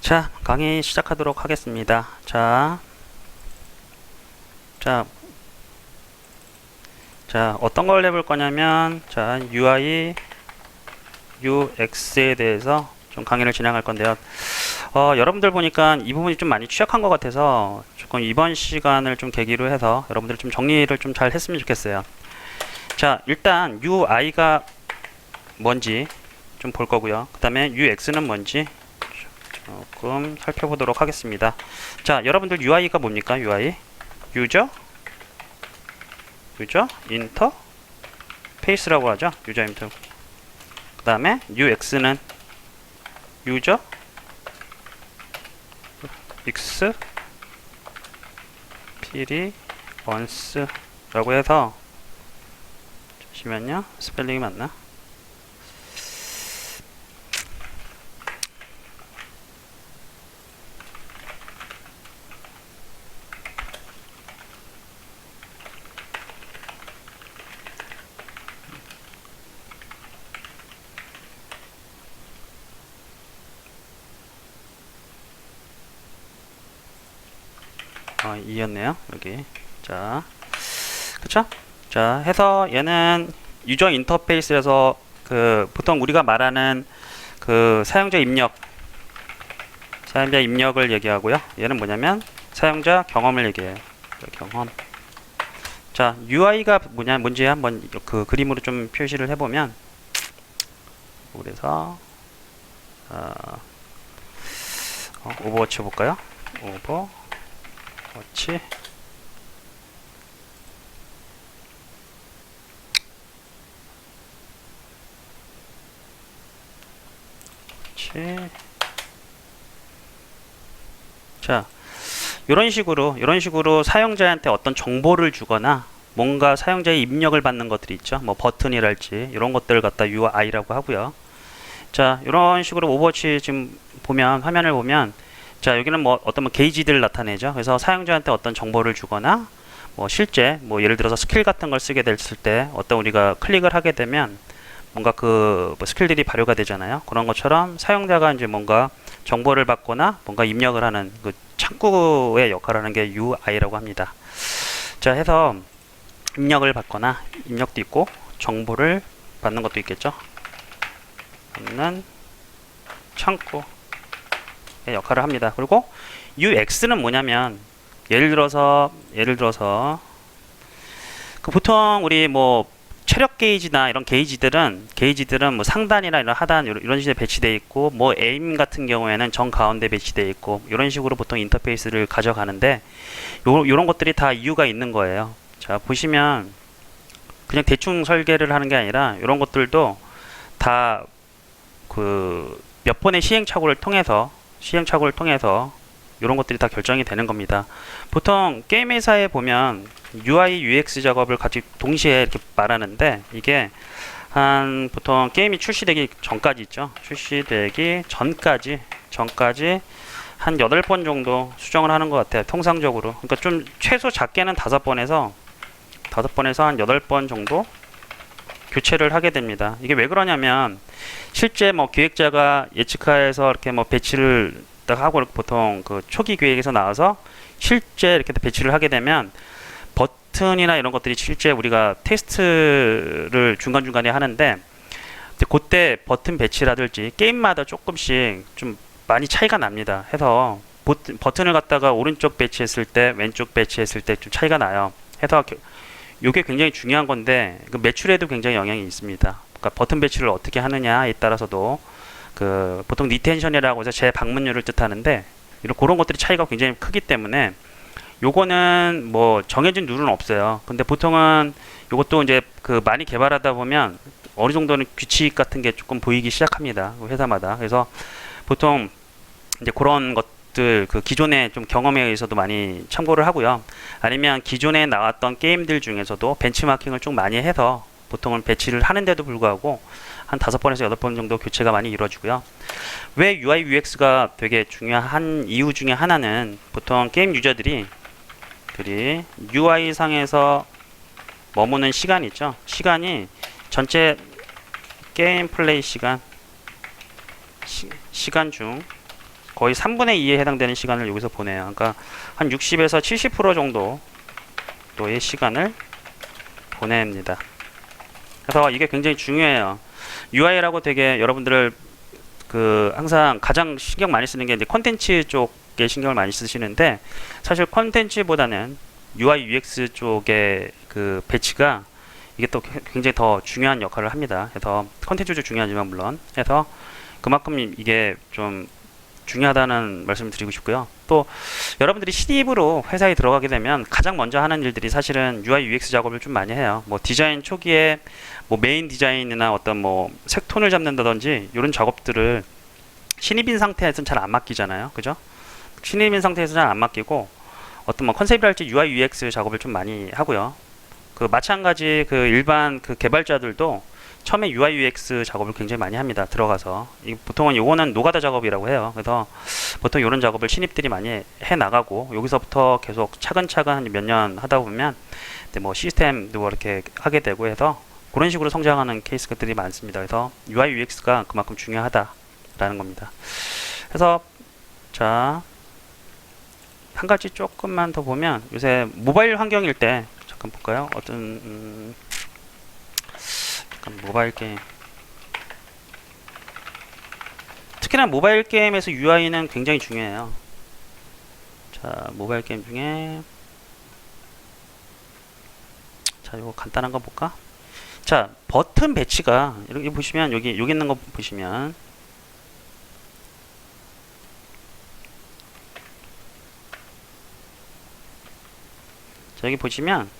자, 강의 시작하도록 하겠습니다. 자, 어떤 걸 해볼 거냐면, 자, UI, UX에 대해서 좀 강의를 진행할 건데요. 여러분들 보니까 이 부분이 좀 많이 취약한 것 같아서 조금 이번 시간을 좀 계기로 해서 여러분들 좀 정리를 좀 잘 했으면 좋겠어요. 자, 일단 UI가 뭔지 좀 볼 거고요. 그 다음에 UX는 뭔지 조금 살펴보도록 하겠습니다. 자, 여러분들 UI가 뭡니까? UI? 유저 인터페이스라고 하죠. 유저 인터. 그 다음에 UX는 유저 익스피리언스라고 해서, 잠시만요. 스펠링이 맞나? 이었네요. 여기. 자, 그쵸? 자, 해서 얘는 유저 인터페이스에서 보통 우리가 말하는 사용자 입력을 얘기하고요. 얘는 뭐냐면 사용자 경험을 얘기해요. 경험. 자, UI가 뭔지 한번 그림으로 좀 표시를 해보면, 그래서 오버워치 볼까요? 오버워치. 자, 이런 식으로 사용자한테 어떤 정보를 주거나 뭔가 사용자의 입력을 받는 것들이 있죠. 뭐 버튼이랄지 이런 것들을 갖다 UI라고 하고요. 자, 이런 식으로 오버워치 지금 보면, 화면을 보면, 자, 여기는 뭐 어떤 게이지들을 나타내죠. 그래서 사용자한테 어떤 정보를 주거나 뭐 실제 뭐 예를 들어서 스킬 같은 걸 쓰게 됐을 때 어떤 우리가 클릭을 하게 되면 뭔가 뭐 스킬들이 발효가 되잖아요. 그런 것처럼 사용자가 이제 뭔가 정보를 받거나 뭔가 입력을 하는 그 창구의 역할을 하는 게 UI라고 합니다. 자, 해서 입력을 받거나, 입력도 있고 정보를 받는 것도 있겠죠. 받는 창구의 역할을 합니다. 그리고 UX는 뭐냐면, 예를 들어서 보통 우리 뭐 체력 게이지나 이런 게이지들은 뭐 상단이나 이런 하단 이런 식으로 배치되어 있고, 뭐 에임 같은 경우에는 정 가운데 배치되어 있고, 이런 식으로 보통 인터페이스를 가져가는데, 요런 것들이 다 이유가 있는 거예요. 자, 보시면 그냥 대충 설계를 하는 게 아니라 이런 것들도 다 몇 번의 시행착오를 통해서 이런 것들이 다 결정이 되는 겁니다. 보통 게임 회사에 보면 UI, UX 작업을 같이 동시에 이렇게 말하는데, 이게 보통 게임이 출시되기 전까지 있죠. 출시되기 전까지 한 8번 정도 수정을 하는 것 같아요. 통상적으로. 그러니까 좀 최소 작게는 5번에서 한 8번 정도 교체를 하게 됩니다. 이게 왜 그러냐면, 실제 뭐 기획자가 예측하에서 이렇게 뭐 배치를 딱 하고, 보통 초기 기획에서 나와서 실제 이렇게 배치를 하게 되면 버튼이나 이런 것들이 실제 우리가 테스트를 중간중간에 하는데, 그때 버튼 배치라든지 게임마다 조금씩 좀 많이 차이가 납니다. 해서 버튼을 갖다가 오른쪽 배치했을 때, 왼쪽 배치했을 때 좀 차이가 나요. 해서 이게 굉장히 중요한 건데, 매출에도 굉장히 영향이 있습니다. 그러니까 버튼 배치를 어떻게 하느냐에 따라서도 보통 리텐션이라고 해서 재방문율을 뜻하는데, 그런 것들이 차이가 굉장히 크기 때문에 요거는 뭐 정해진 룰은 없어요. 근데 보통은 요것도 이제 많이 개발하다 보면 어느 정도는 규칙 같은 게 조금 보이기 시작합니다. 회사마다. 그래서 보통 이제 그런 것들 기존의 좀 경험에 의해서도 많이 참고를 하고요. 아니면 기존에 나왔던 게임들 중에서도 벤치마킹을 좀 많이 해서 보통은 배치를 하는데도 불구하고 한 5번에서 8번 정도 교체가 많이 이루어지고요. 왜 UI, UX가 되게 중요한 이유 중에 하나는, 보통 게임 유저들이 UI 상에서 머무는 시간 있죠. 시간이 전체 게임 플레이 시간 중 거의 3분의 2에 해당되는 시간을 여기서 보내요. 그러니까 한 60에서 70% 정도의 시간을 보냅니다. 그래서 이게 굉장히 중요해요. UI라고 되게 여러분들을 항상 가장 신경 많이 쓰는 게 이제 콘텐츠 쪽에 신경을 많이 쓰시는데, 사실 콘텐츠보다는 UI UX 쪽의 그 배치가 이게 또 굉장히 더 중요한 역할을 합니다. 그래서 콘텐츠도 중요하지만 물론 해서 그만큼 이게 좀 중요하다는 말씀을 드리고 싶고요. 또 여러분들이 신입으로 회사에 들어가게 되면 가장 먼저 하는 일들이 사실은 UI UX 작업을 좀 많이 해요. 뭐 디자인 초기에 뭐 메인 디자인이나 어떤 뭐 색톤을 잡는다든지 이런 작업들을 신입인 상태에서는 잘 안 맡기잖아요. 그죠? 신입인 상태에서 잘 안 맡기고 어떤 뭐 컨셉이랄지 UI UX 작업을 좀 많이 하고요. 마찬가지 일반 개발자들도 처음에 UI UX 작업을 굉장히 많이 합니다. 들어가서 보통은 요거는 노가다 작업이라고 해요. 그래서 보통 이런 작업을 신입들이 많이 해 나가고 여기서부터 계속 차근차근 한 몇 년 하다 보면 뭐 시스템도 이렇게 하게 되고 해서 그런 식으로 성장하는 케이스들이 많습니다. 그래서 UI UX가 그만큼 중요하다라는 겁니다. 그래서 자, 한 가지 조금만 더 보면 요새 모바일 환경일 때 잠깐 볼까요? 어떤 모바일 게임, 특히나 모바일 게임에서 UI는 굉장히 중요해요. 자, 모바일 게임 중에 자, 요거 간단한 거 볼까? 자, 버튼 배치가 이렇게 보시면 여기 있는 거 보시면 자, 여기 보시면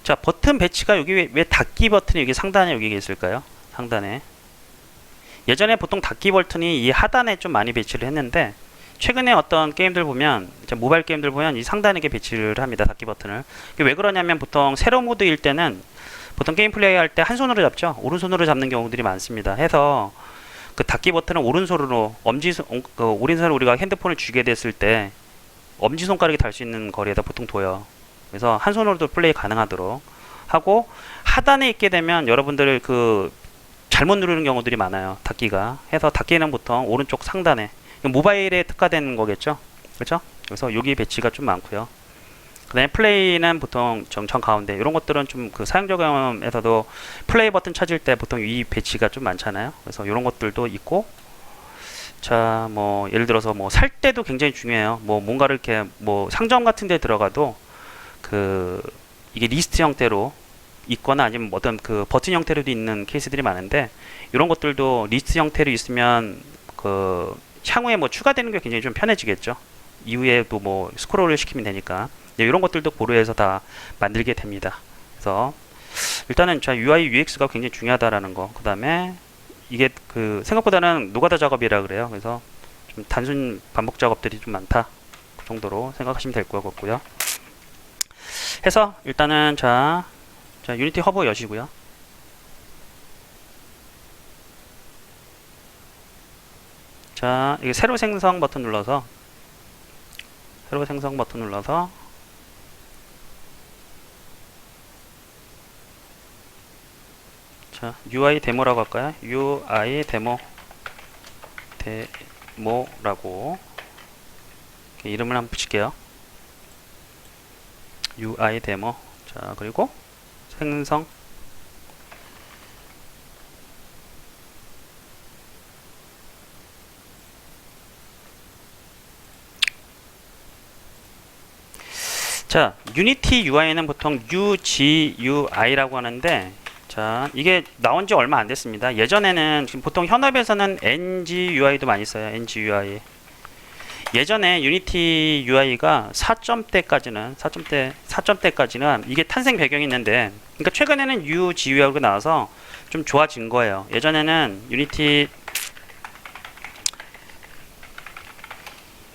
자, 버튼 배치가 여기 왜 닫기 버튼이 여기 상단에 여기 있을까요? 상단에. 예전에 보통 닫기 버튼이 이 하단에 좀 많이 배치를 했는데 최근에 어떤 게임들 보면 모바일 게임들 보면 이 상단에 배치를 합니다. 닫기 버튼을. 왜 그러냐면 보통 세로 모드일 때는 보통 게임 플레이 할 때 한 손으로 잡죠. 오른손으로 잡는 경우들이 많습니다. 해서 닫기 버튼을 오른손으로 오른손으로 우리가 핸드폰을 쥐게 됐을 때 엄지손가락이 닿을 수 있는 거리에다 보통 둬요. 그래서 한 손으로도 플레이 가능하도록 하고, 하단에 있게 되면 여러분들 잘못 누르는 경우들이 많아요. 닫기가. 해서 닫기는 보통 오른쪽 상단에, 모바일에 특화된 거겠죠. 그렇죠? 그래서 여기 배치가 좀 많고요. 그 다음에 플레이는 보통 정 가운데, 이런 것들은 좀 사용자 경험에서도 플레이 버튼 찾을 때 보통 이 배치가 좀 많잖아요. 그래서 이런 것들도 있고, 자, 뭐 예를 들어서 뭐 살 때도 굉장히 중요해요. 뭐 뭔가를 이렇게 뭐 상점 같은 데 들어가도 이게 리스트 형태로 있거나 아니면 어떤 버튼 형태로도 있는 케이스들이 많은데, 이런 것들도 리스트 형태로 있으면 향후에 뭐 추가되는 게 굉장히 좀 편해지겠죠. 이후에도 뭐 스크롤을 시키면 되니까. 이런 것들도 고려해서 다 만들게 됩니다. 그래서 일단은 자, UI UX가 굉장히 중요하다라는 거. 그 다음에 이게 생각보다는 노가다 작업이라 그래요. 그래서 좀 단순 반복 작업들이 좀 많다. 그 정도로 생각하시면 될 것 같고요. 해서 일단은 자, 유니티 허브 여시고요. 자, 이게 새로 생성 버튼 눌러서 자, UI 데모라고 할까요? UI 데모라고 이름을 한번 붙일게요. UI 데모. 자, 그리고 생성. 자, 유니티 UI는 보통 UGUI라고 하는데, 자, 이게 나온 지 얼마 안 됐습니다. 예전에는 지금 보통 현업에서는 NGUI도 많이 써요. NGUI. 예전에 유니티 UI가 4점대까지는 이게 탄생 배경이 있는데, 그러니까 최근에는 UGUI가 나와서 좀 좋아진 거예요. 예전에는 유니티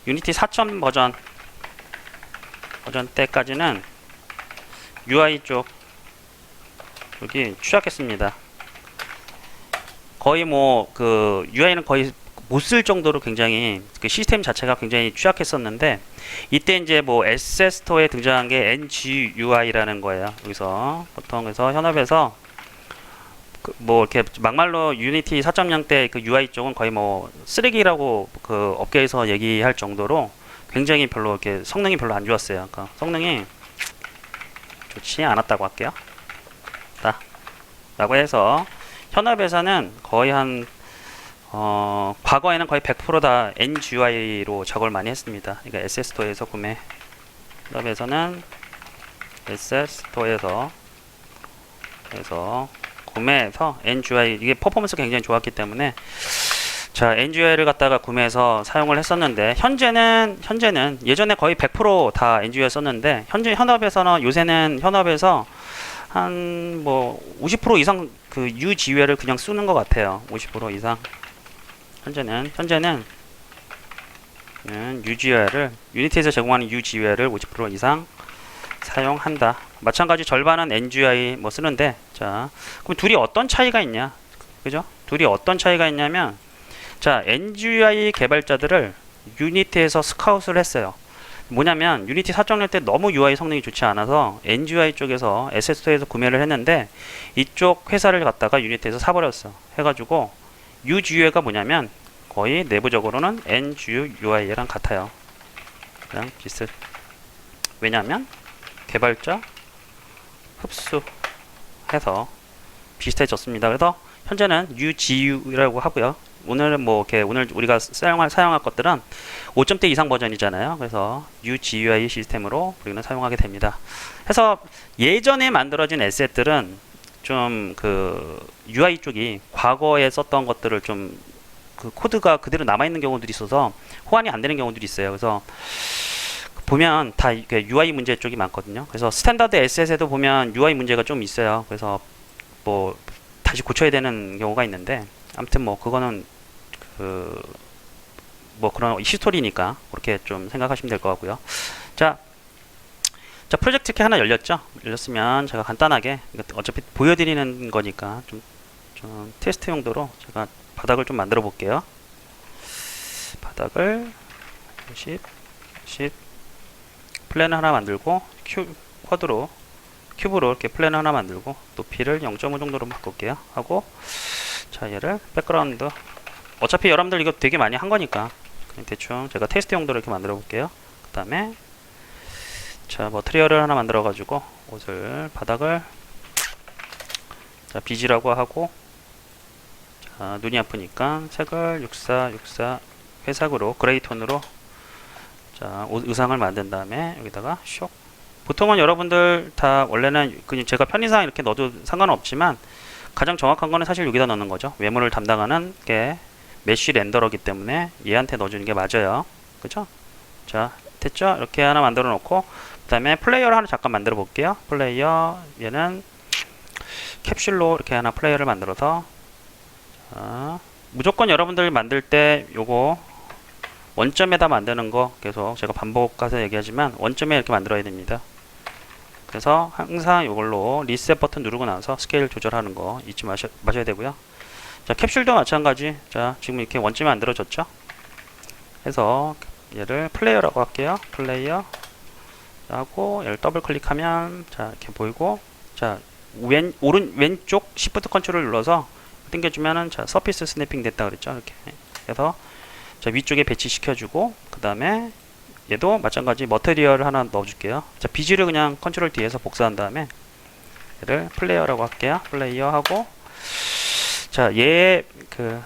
4점 버전 때까지는 UI 쪽 여기 취약했습니다. 거의 뭐 UI는 거의 못 쓸 정도로 굉장히 시스템 자체가 굉장히 취약했었는데, 이때 이제 뭐 에셋 스토어에 등장한 게 NGUI라는 거예요. 여기서 보통 그래서 현업에서 뭐 이렇게 막말로 유니티 4.0 때 그 UI 쪽은 거의 뭐 쓰레기라고 그 업계에서 얘기할 정도로 굉장히 별로 이렇게 성능이 별로 안 좋았어요. 그러니까 성능이 좋지 않았다고 할게요. 라고 해서 현업에서는 거의 과거에는 거의 100%다 NGUI로 작업을 많이 했습니다. 그러니까 SS스토어에서 구매. 현업에서는 SS스토어에서 구매해서 NGUI, 이게 퍼포먼스가 굉장히 좋았기 때문에 자, NGUI를 갖다가 구매해서 사용을 했었는데 현재는 예전에 거의 100%다 NGUI 썼는데 현재 현업에서는 요새는 현업에서 한 뭐 50% 이상 그 UGUI를 그냥 쓰는 것 같아요. 50% 이상. 현재는 UGUI를 유니티에서 제공하는 UGUI를 50% 이상 사용한다. 마찬가지 절반은 NGUI 뭐 쓰는데 자, 그럼 둘이 어떤 차이가 있냐? 그죠? 둘이 어떤 차이가 있냐면 자, NGUI 개발자들을 유니티에서 스카웃을 했어요. 뭐냐면 유니티 4.0 때 너무 UI 성능이 좋지 않아서 NGUI 쪽에서 SS토어에서 구매를 했는데 이쪽 회사를 갖다가 유니티에서 사버렸어. 해가지고 UGUI가 뭐냐면 거의 내부적으로는 NGUI랑 같아요. 그냥 비슷. 왜냐하면 개발자 흡수해서 비슷해졌습니다. 그래서 현재는 UGU라고 하고요. 오늘은 뭐 이렇게 오늘 우리가 사용할 것들은 5점대 이상 버전이잖아요. 그래서 UGUI 시스템으로 우리는 사용하게 됩니다. 그래서 예전에 만들어진 에셋들은 좀 그 UI 쪽이 과거에 썼던 것들을 좀 그 코드가 그대로 남아 있는 경우들이 있어서 호환이 안 되는 경우들이 있어요. 그래서 보면 다 이게 UI 문제 쪽이 많거든요. 그래서 스탠다드 SS에도 보면 UI 문제가 좀 있어요. 그래서 뭐 다시 고쳐야 되는 경우가 있는데 아무튼 뭐 그거는 그 뭐 그런 히스토리니까 그렇게 좀 생각하시면 될 것 같고요. 자, 프로젝트 키 하나 열렸죠? 열렸으면 제가 간단하게 어차피 보여드리는 거니까 좀 테스트 용도로 제가 바닥을 좀 만들어 볼게요. 바닥을 10 플랜 하나 만들고 큐브로 이렇게 플랜 하나 만들고 높이를 0.5 정도로 바꿀게요. 하고 자, 얘를 백그라운드, 어차피 여러분들 이거 되게 많이 한 거니까 그냥 대충 제가 테스트 용도로 이렇게 만들어 볼게요. 그 다음에 자, 머트리얼을 하나 만들어 가지고 바닥을 자, 비지라고 하고 자, 눈이 아프니까 색을 64 회색으로 그레이 톤으로 자, 의상을 만든 다음에 여기다가 쇽. 보통은 여러분들 다 원래는 그냥 제가 편의상 이렇게 넣어도 상관은 없지만 가장 정확한 거는 사실 여기다 넣는 거죠. 외모를 담당하는 게 메쉬 렌더러기 때문에 얘한테 넣어주는 게 맞아요. 그죠? 자, 됐죠? 이렇게 하나 만들어 놓고 그 다음에 플레이어를 하나 잠깐 만들어 볼게요. 플레이어, 얘는 캡슐로 이렇게 하나 플레이어를 만들어서 자, 무조건 여러분들 만들 때 요거 원점에다 만드는 거 계속 제가 반복해서 얘기하지만 원점에 이렇게 만들어야 됩니다. 그래서 항상 이걸로 리셋 버튼 누르고 나서 스케일 조절하는 거 잊지 마셔야 되고요. 자, 캡슐도 마찬가지. 자, 지금 이렇게 원점이 만들어졌죠? 그래서 얘를 플레이어라고 할게요. 플레이어 하고 얘를 더블 클릭하면 자, 이렇게 보이고 자, 왼쪽 시프트 컨트롤 눌러서 당겨주면은 자, 서피스 스냅핑 됐다 그랬죠? 이렇게 해서 자, 위쪽에 배치시켜주고 그 다음에 얘도 마찬가지 머테리얼을 하나 넣어줄게요. 자, 비즈를 그냥 컨트롤 D에서 복사한 다음에 얘를 플레이어라고 할게요. 플레이어 하고 자, 얘의 그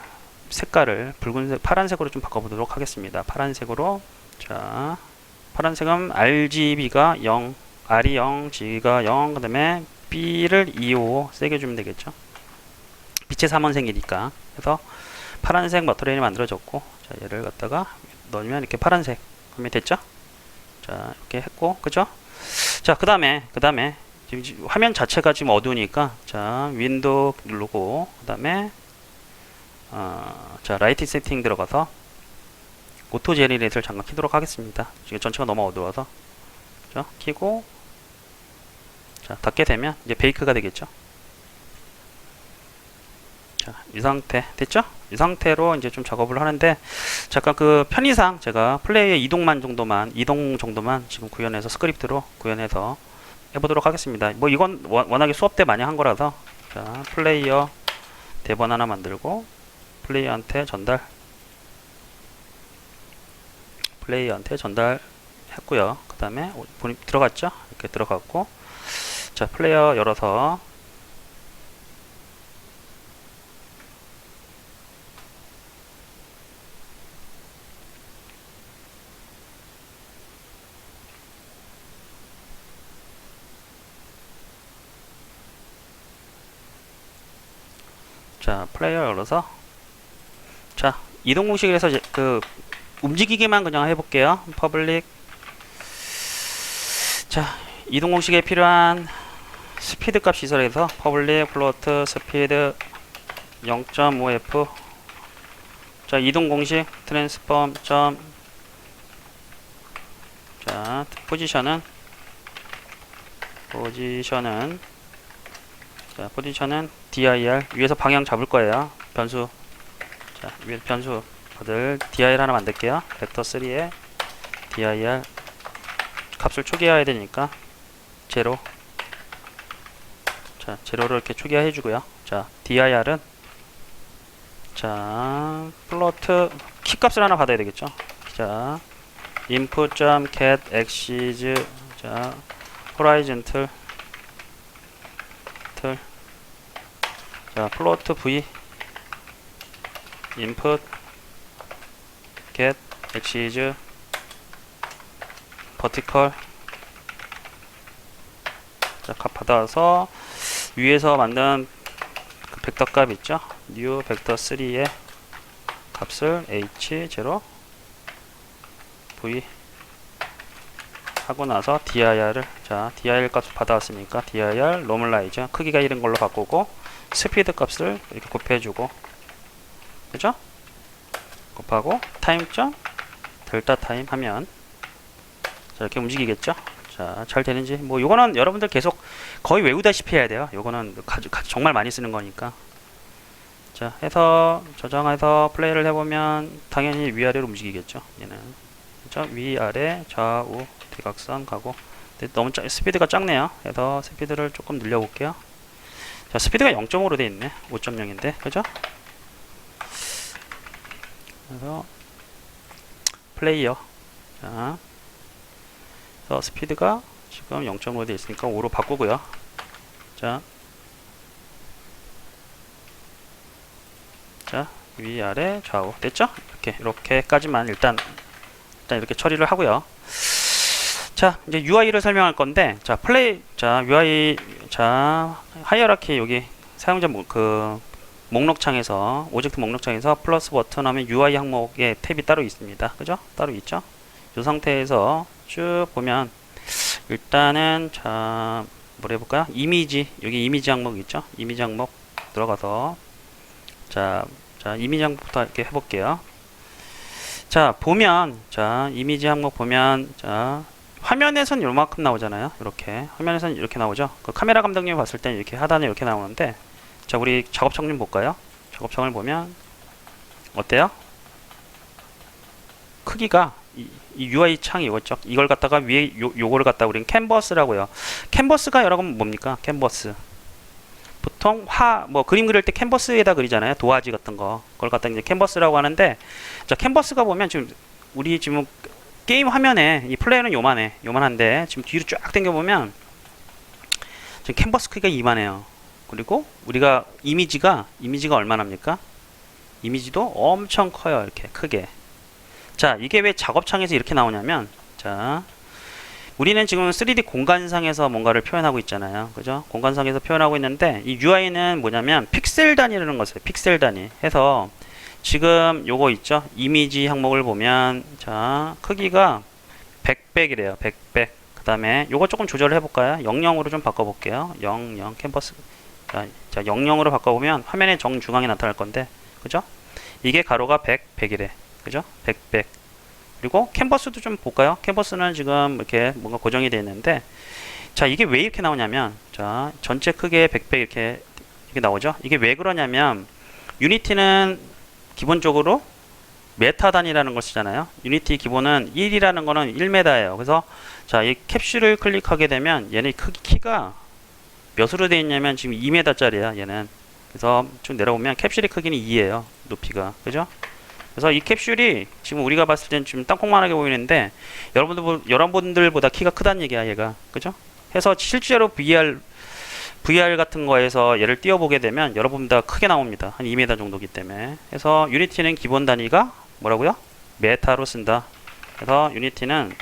색깔을 붉은색, 파란색으로 좀 바꿔보도록 하겠습니다. 파란색으로 자, 파란색은 RGB가 0, R이 0, G가 0, 그 다음에 B를 255 세게 주면 되겠죠. 빛의 삼원색이니까. 그래서 파란색 머터리얼이 만들어졌고 자, 얘를 갖다가 넣으면 이렇게 파란색 그러면 됐죠? 자, 이렇게 했고 그죠? 자, 그 다음에 지금 화면 자체가 지금 어두우니까 자, 윈도우 누르고 그 다음에 자, 라이트 세팅 들어가서 오토 제너레이터를 잠깐 키도록 하겠습니다. 지금 전체가 너무 어두워서 그죠? 키고 자, 닫게 되면 이제 베이크가 되겠죠? 자, 이 상태 됐죠? 이 상태로 이제 좀 작업을 하는데 잠깐 그 편의상 제가 플레이의 이동 정도만 지금 구현해서 스크립트로 구현해서 해보도록 하겠습니다. 뭐 이건 워낙에 수업 때 많이 한 거라서 자, 플레이어 대본 하나 만들고 플레이어한테 전달했고요. 그 다음에 들어갔죠? 이렇게 들어갔고, 자, 플레이어 열어서 자, 플레이어 열어서 자, 이동 공식을 해서 그 움직이기만 그냥 해볼게요. 퍼블릭. 자, 이동 공식에 필요한 스피드 값 시설에서 퍼블릭 플로트 스피드 0.5f. 자, 이동 공식 트랜스폼 점. 자, 포지션은 dir. 위에서 방향 잡을 거예요. 변수. 자, 위에 변수 받을 dir 하나 만들게요. 벡터 3에 dir 값을 초기화해야 되니까 제로. 자, 제로를 이렇게 초기화해 주고요. 자, dir은 자, 플로트 키 값을 하나 받아야 되겠죠. 자, input.get axis. 자, horizontal. 자, 플로트 v input get axis vertical. 자, 값 받아서 위에서 만든 그 벡터 값 있죠. new 벡터 3의 값을 h0 v 하고 나서 dir을 자, dir 값을 받아왔으니까 dir normalize 크기가 이런 걸로 바꾸고 스피드 값을 이렇게 곱해주고, 그죠? 곱하고 타임점 델타 타임 하면 자, 이렇게 움직이겠죠? 자, 잘 되는지 뭐 요거는 여러분들 계속 거의 외우다시피 해야 돼요. 요거는 정말 많이 쓰는 거니까. 자, 해서 저장해서 플레이를 해보면 당연히 위아래로 움직이겠죠. 얘는 그죠? 위아래 좌우 대각선 가고. 근데 너무 스피드가 작네요. 해서 스피드를 조금 늘려볼게요. 자, 스피드가 0.5로 돼 있네. 5.0인데 그죠? 그래서 플레이어. 자, 그래서 스피드가 지금 0.5로 돼 있으니까 5로 바꾸고요. 자, 위아래 좌우 됐죠? 이렇게까지만 일단 이렇게 처리를 하고요. 자, 이제 UI를 설명할 건데, 자, UI, 자, 하이어라키 여기 사용자 목록창에서, 오젝트 목록창에서 플러스 버튼 하면 UI 항목에 탭이 따로 있습니다. 그죠? 따로 있죠? 이 상태에서 쭉 보면, 일단은, 자, 뭘 해볼까요? 여기 이미지 항목 있죠? 이미지 항목 들어가서, 자, 이미지 항목부터 이렇게 해볼게요. 자, 이미지 항목 보면, 자, 화면에선 요만큼 나오잖아요. 이렇게 화면에선 이렇게 나오죠. 그 카메라 감독님이 봤을 때는 이렇게 하단에 이렇게 나오는데, 자, 우리 작업창 좀 볼까요? 작업창을 보면 어때요? 크기가 이 UI 창이 이거죠. 이걸 갖다가 위에 요거를 갖다가 우리는 캔버스라고요. 캔버스가 여러분 뭡니까? 캔버스. 보통 그림 그릴 때 캔버스에다 그리잖아요. 도화지 같은 거. 그걸 갖다 이제 캔버스라고 하는데, 자, 캔버스가 보면 우리 지금 게임 화면에 이 플레이어는 요만한데 지금 뒤로 쫙 당겨보면 지금 캔버스 크기가 이만해요. 그리고 우리가 이미지가 얼마나입니까? 이미지도 엄청 커요. 이렇게 크게. 자, 이게 왜 작업창에서 이렇게 나오냐면, 자, 우리는 지금 3D 공간상에서 뭔가를 표현하고 있잖아요. 그죠? 공간상에서 표현하고 있는데, 이 UI는 뭐냐면 픽셀 단위라는 것을 픽셀 단위 해서, 지금 요거 있죠? 이미지 항목을 보면, 자, 크기가 100백이래요. 100백. 그 다음에 요거 조금 조절을 해볼까요? 00으로 좀 바꿔볼게요. 00 캔버스. 자, 00으로 바꿔보면 화면의 정중앙에 나타날 건데, 그죠? 이게 가로가 100이래. 그죠? 100. 그리고 캔버스도 좀 볼까요? 캔버스는 지금 이렇게 뭔가 고정이 되어 있는데, 자, 이게 왜 이렇게 나오냐면, 자, 전체 크기에 100 이렇게 나오죠? 이게 왜 그러냐면, 유니티는 기본적으로 메타 단위라는 걸 쓰잖아요. 유니티 기본은 1이라는 거는 1m예요. 그래서 자, 이 캡슐을 클릭하게 되면 얘네 키가 몇으로 되어 있냐면 지금 2m짜리야. 얘는 그래서 쭉 내려오면 캡슐의 크기는 2예요. 높이가. 그죠? 그래서 이 캡슐이 지금 우리가 봤을 땐 좀 땅콩만하게 보이는데 여러분들보다 키가 크다는 얘기야, 얘가. 그죠? 해서 실제로 VR 같은 거에서 얘를 띄워보게 되면 여러분보다 크게 나옵니다. 한 2m 정도기 때문에. 그래서 유니티는 기본 단위가 뭐라고요? 메타로 쓴다. 그래서 유니티는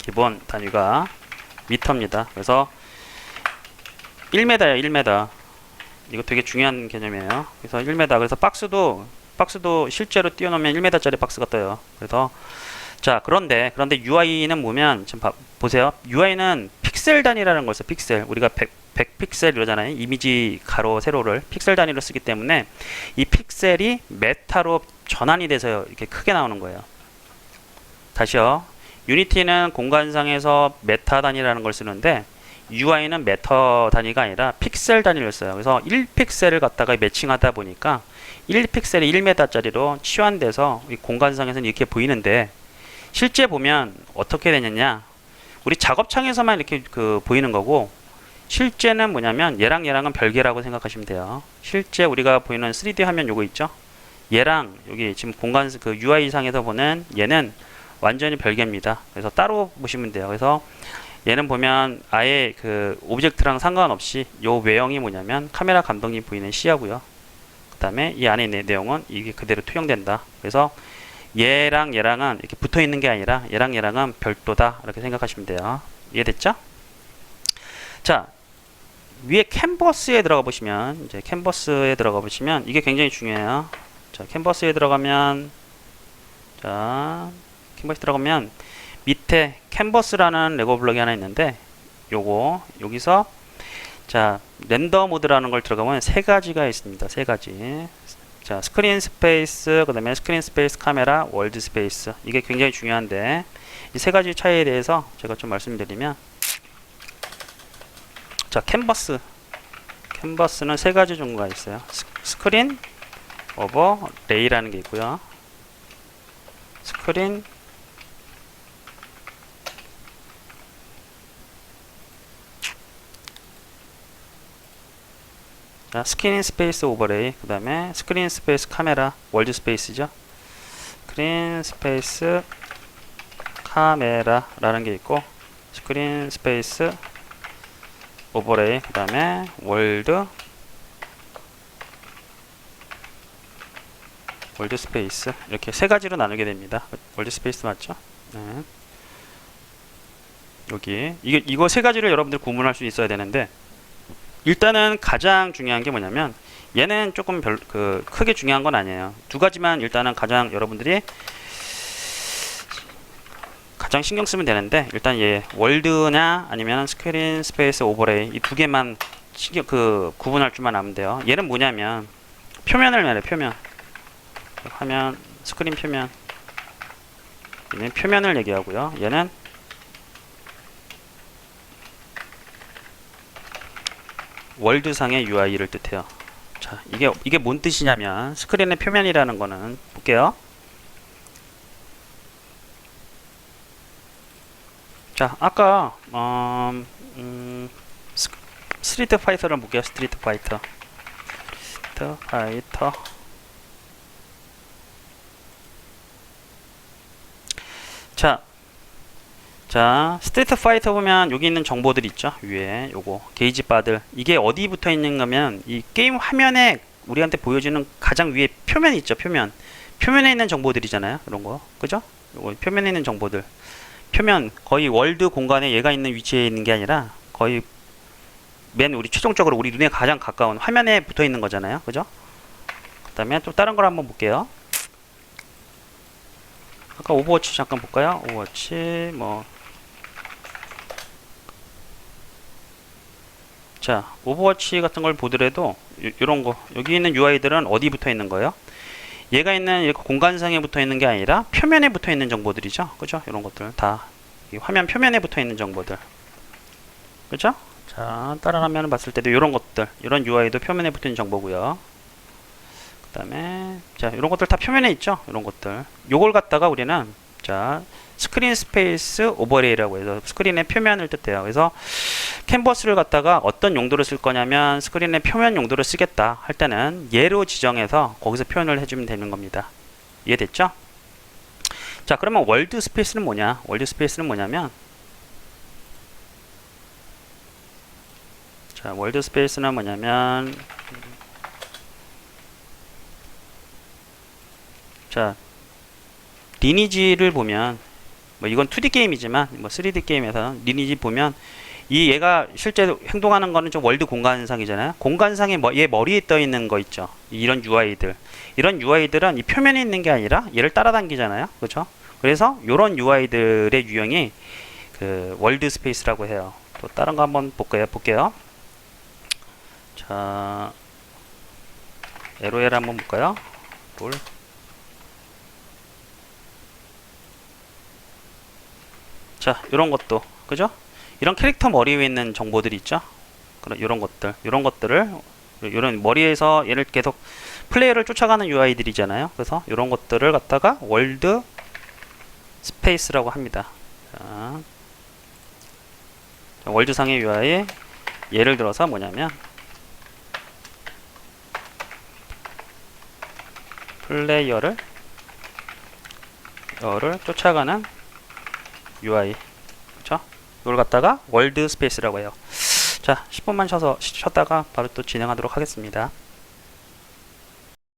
기본 단위가 미터입니다. 그래서 1m예요, 1m. 이거 되게 중요한 개념이에요. 그래서 1m. 그래서 박스도 실제로 띄워놓으면 1m짜리 박스가 떠요. 그래서 자, 그런데 UI는 보면 지금 보세요. UI는 픽셀 단위라는 걸 써. 픽셀. 우리가 100픽셀 이러잖아요. 이미지 가로 세로를 픽셀 단위로 쓰기 때문에 이 픽셀이 메타로 전환이 돼서 이렇게 크게 나오는 거예요. 다시요. 유니티는 공간상에서 메타 단위라는 걸 쓰는데 UI는 메터 단위가 아니라 픽셀 단위를 써요. 그래서 1픽셀을 갖다가 매칭하다 보니까 1픽셀이 1m짜리로 치환돼서 이 공간상에서는 이렇게 보이는데 실제 보면 어떻게 되느냐, 우리 작업창에서만 이렇게 보이는 거고 실제는 뭐냐면 얘랑은 별개라고 생각하시면 돼요. 실제 우리가 보이는 3D 화면 요거 있죠? 얘랑 여기 지금 공간 UI 상에서 보는 얘는 완전히 별개입니다. 그래서 따로 보시면 돼요. 그래서 얘는 보면 아예 오브젝트랑 상관없이 요 외형이 뭐냐면 카메라 감독이 보이는 시야고요. 그 다음에 이 안에 있는 내용은 이게 그대로 투영된다. 그래서 얘랑은 이렇게 붙어 있는 게 아니라 얘랑은 별도다. 이렇게 생각하시면 돼요. 이해됐죠? 자, 위에 캔버스에 들어가 보시면, 이게 굉장히 중요해요. 자, 캔버스에 들어가면, 밑에 캔버스라는 레고 블럭이 하나 있는데, 여기서, 자, 렌더 모드라는 걸 들어가면 세 가지가 있습니다. 세 가지. 자, 스크린 스페이스, 그 다음에 스크린 스페이스 카메라, 월드 스페이스. 이게 굉장히 중요한데, 이 세 가지 차이에 대해서 제가 좀 말씀드리면, 자, 캔버스는 세 가지 종류가 있어요. 스크린 오버레이라는 게 있고요. 스크린 스크린 스페이스 오버레이, 그 다음에 스크린 스페이스 카메라, 월드 스페이스죠. 스크린 스페이스 카메라라는 게 있고, 스크린 스페이스 오버레이, 그 다음에 월드 스페이스, 이렇게 세 가지로 나누게 됩니다. 월드 스페이스 맞죠? 네. 여기 이거 세 가지를 여러분들 구분할 수 있어야 되는데, 일단은 가장 중요한 게 뭐냐면 얘는 조금 크게 중요한 건 아니에요. 두 가지만 일단은 여러분들이 가장 신경 쓰면 되는데, 일단 얘 월드냐 아니면 스크린 스페이스 오버레이 이 두 개만 구분할 줄만 아면 돼요. 얘는 뭐냐면 표면을 말해. 표면 화면 스크린 표면, 얘는 표면을 얘기하고요. 얘는 월드상의 UI를 뜻해요. 자, 이게 뭔 뜻이냐면 스크린의 표면이라는 거는 볼게요. 자, 아까 스트리트 파이터를 볼게요. 스트리트 파이터. 자, 스트리트 파이터 보면 여기 있는 정보들 있죠. 위에 요거 게이지 바들, 이게 어디 붙어 있는 거면 이 게임 화면에 우리한테 보여주는 가장 위에 표면이 있죠. 표면에 있는 정보들이잖아요. 이런 거, 그죠? 요거 표면에 있는 정보들. 표면 거의 월드 공간에 얘가 있는 위치에 있는 게 아니라 거의 우리 최종적으로 우리 눈에 가장 가까운 화면에 붙어 있는 거잖아요. 그죠? 그 다음에 또 다른 걸 한번 볼게요. 아까 오버워치 잠깐 볼까요? 오버워치 자, 오버워치 같은 걸 보더라도 이런 거 여기 있는 UI들은 어디 붙어 있는 거예요? 얘가 있는 이렇게 공간상에 붙어 있는 게 아니라 표면에 붙어 있는 정보들이죠. 그죠? 이런 것들 다 이 화면 표면에 붙어 있는 정보들. 그죠? 자, 다른 화면을 봤을 때도 이런 것들, 이런 UI도 표면에 붙어 있는 정보고요. 그 다음에 자, 이런 것들 다 표면에 있죠. 이런 것들. 요걸 갖다가 우리는 자, 스크린 스페이스 오버레이라고 해서 스크린의 표면을 뜻해요. 그래서 캔버스를 갖다가 어떤 용도로 쓸 거냐면 스크린의 표면 용도로 쓰겠다 할 때는 얘로 지정해서 거기서 표현을 해주면 되는 겁니다. 이해됐죠? 자, 그러면 월드 스페이스는 뭐냐? 월드 스페이스는 뭐냐면, 자, 월드 스페이스는 뭐냐면, 자, 리니지를 보면, 뭐 이건 2D 게임이지만, 뭐 3D 게임에서 리니지 보면, 이 얘가 실제 행동하는 거는 좀 월드 공간상이잖아요. 공간상에 얘 머리에 떠 있는 거 있죠. 이런 UI들. 이런 UI들은 이 표면에 있는 게 아니라 얘를 따라당기잖아요. 그렇죠? 그래서 이런 UI들의 유형이 그 월드 스페이스라고 해요. 또 다른 거 한번 볼게요. 자, LOL 한번 볼까요? 롤. 자, 이런 것도 그죠? 이런 캐릭터 머리 위에 있는 정보들이 있죠. 그런 이런 것들을 이런 머리에서 얘를 계속 플레이어를 쫓아가는 UI들이잖아요. 그래서 이런 것들을 갖다가 월드 스페이스라고 합니다. 자, 월드상의 UI 예를 들어서 뭐냐면 플레이어를 쫓아가는 UI, 그렇죠? 이걸 갖다가 월드 스페이스라고 해요. 자, 10분만 쉬었다가 바로 또 진행하도록 하겠습니다.